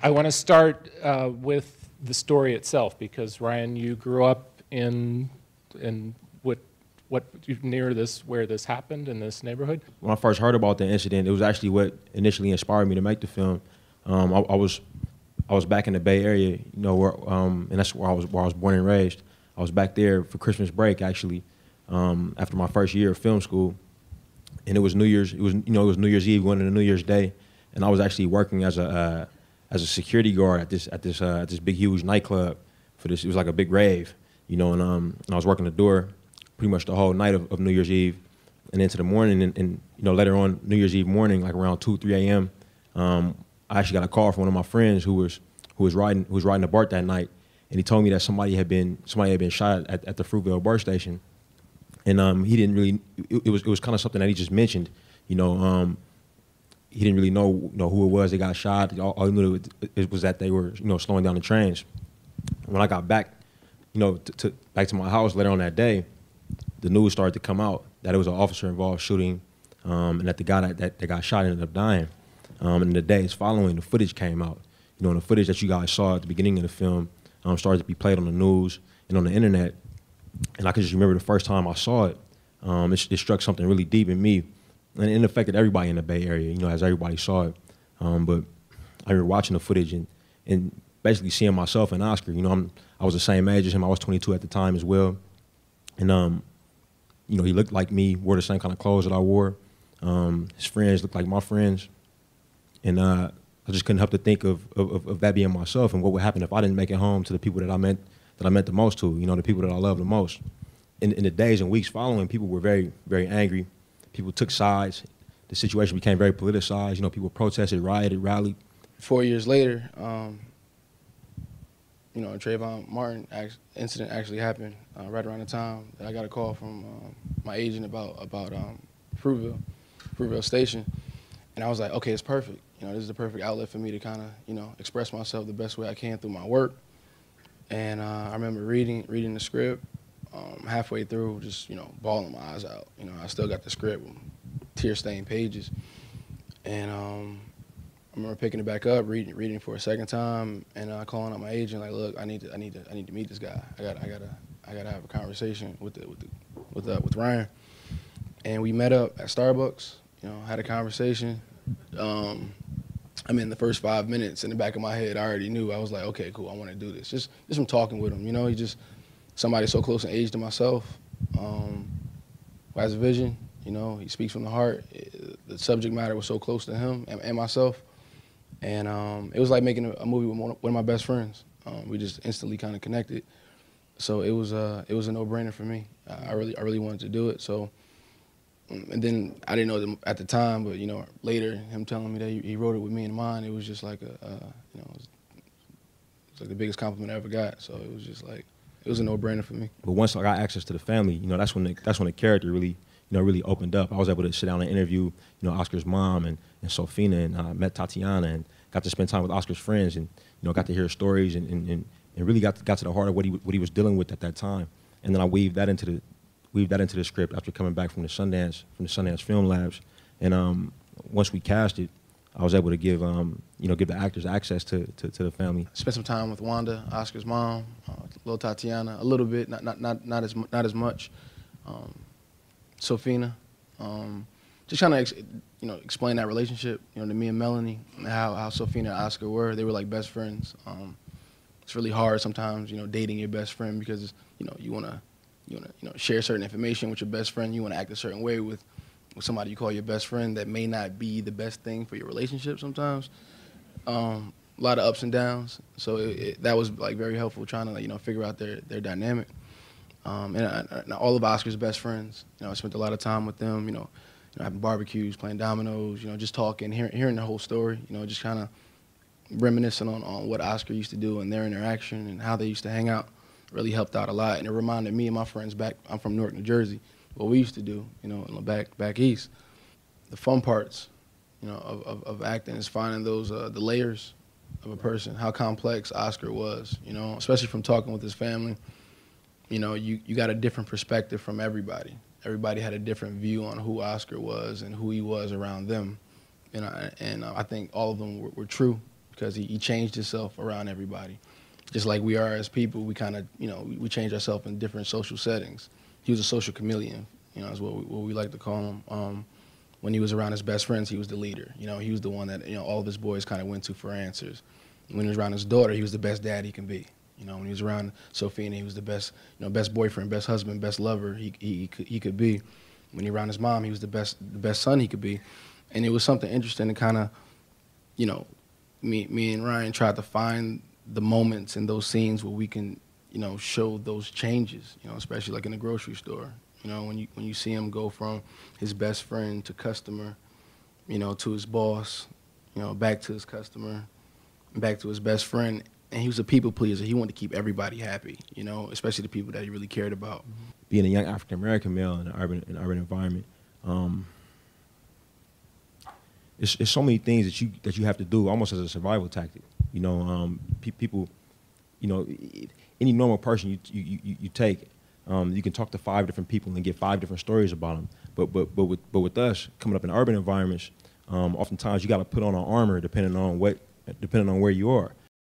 I want to start with the story itself because Ryan, you grew up in what near this where this happened in this neighborhood. When I first heard about the incident, it was actually what initially inspired me to make the film. I was back in the Bay Area, you know, and that's where I was born and raised. I was back there for Christmas break actually, after my first year of film school, and it was New Year's. It was New Year's Eve, going into New Year's Day, and I was actually working as a security guard at this big huge nightclub for this. It was like a big rave, you know, and I was working the door pretty much the whole night of New Year's Eve, and into the morning, and you know, later on New Year's Eve morning, like around 2-3 a.m. I actually got a call from one of my friends who was riding the BART that night, and he told me that somebody had been shot at the Fruitvale BART station, and he didn't really. It was kind of something that he just mentioned, you know. He didn't really know who it was that got shot. All he knew it was that they were slowing down the trains. When I got back, back to my house later on that day, the news started to come out that it was an officer-involved shooting, and that the guy that got shot ended up dying. And the days following, the footage came out. You know, and the footage that you guys saw at the beginning of the film started to be played on the news and on the internet. And I can just remember the first time I saw it, it struck something really deep in me, and it affected everybody in the Bay Area, you know, as everybody saw it. But I remember watching the footage and basically seeing myself in Oscar. You know, I was the same age as him. I was 22 at the time as well. And, you know, he looked like me, wore the same kind of clothes that I wore. His friends looked like my friends. And I just couldn't help to think of that being myself and what would happen if I didn't make it home to the people that I meant the most to, you know, the people that I love the most. In the days and weeks following, people were very, very angry. People took sides. The situation became very politicized. You know, people protested, rioted, rallied. 4 years later, you know, a Trayvon Martin incident actually happened right around the time that I got a call from my agent about Fruitvale Station. And I was like, okay, it's perfect. You know, this is the perfect outlet for me to kind of, you know, express myself the best way I can through my work. And I remember reading the script, halfway through, just, you know, bawling my eyes out. You know, I still got the script with tear-stained pages. And I remember picking it back up, reading for a second time, and calling up my agent, like, look, I need to meet this guy. I gotta have a conversation with Ryan. And we met up at Starbucks. You know, had a conversation. I mean, the first 5 minutes in the back of my head, I already knew. I was like, okay, cool, I want to do this. Just from talking with him, you know, he just somebody so close in age to myself, who has a vision. You know, he speaks from the heart. The subject matter was so close to him and myself, and it was like making a movie with one of my best friends. We just instantly kind of connected. So it was a no-brainer for me. I really wanted to do it. So. And then I didn't know them at the time, but, you know, later, him telling me that he wrote it with me in mind, it was just like you know, it was like the biggest compliment I ever got. So it was just like, it was a no-brainer for me. But once I got access to the family, you know, that's when the character really, you know, really opened up. I was able to sit down and interview, you know, Oscar's mom and Sofina, and I met Tatiana and got to spend time with Oscar's friends, and, you know, got to hear stories and really got to the heart of what he was dealing with at that time. And then I weaved that into the script after coming back from the Sundance Film Labs, and once we cast it, I was able to give the actors access to the family. Spent some time with Wanda, Oscar's mom, little Tatiana, a little bit, not as much. Sofina, just kind of explain that relationship, you know, to me and Melanie, and how Sofina and Oscar were. They were like best friends. It's really hard sometimes, you know, dating your best friend because, you know, you want to share certain information with your best friend. You want to act a certain way with somebody you call your best friend that may not be the best thing for your relationship sometimes. A lot of ups and downs. So that was like very helpful trying to, you know, figure out their dynamic. And all of Oscar's best friends, you know, I spent a lot of time with them, you know, having barbecues, playing dominoes, you know, just talking, hearing the whole story, you know, just kind of reminiscing on what Oscar used to do and their interaction and how they used to hang out. Really helped out a lot, and it reminded me and my friends back. I'm from Newark, New Jersey. What we used to do, you know, back east. The fun parts, you know, of acting is finding those the layers of a person. How complex Oscar was, you know, especially from talking with his family. You know, you got a different perspective from everybody. Everybody had a different view on who Oscar was and who he was around them, and I think all of them were true because he changed himself around everybody. Just like we are as people, we kind of, you know, we change ourselves in different social settings. He was a social chameleon, you know, is what we like to call him. When he was around his best friends, he was the leader. You know, he was the one that, you know, all of his boys kind of went to for answers. When he was around his daughter, he was the best dad he can be. You know, when he was around Sophia, he was the best, you know, best boyfriend, best husband, best lover he could be. When he was around his mom, he was the best son he could be. And it was something interesting to kind of, you know, me and Ryan tried to find the moments in those scenes where we can, you know, show those changes, you know, especially like in the grocery store. You know, when you see him go from his best friend to customer, you know, to his boss, you know, back to his customer, back to his best friend. And he was a people pleaser. He wanted to keep everybody happy, you know, especially the people that he really cared about. Being a young African American male in an urban environment, it's so many things that you have to do almost as a survival tactic. You know, people, you know, any normal person you take, you can talk to 5 different people and get 5 different stories about them. But with us coming up in urban environments, oftentimes you got to put on an armor depending on where you are.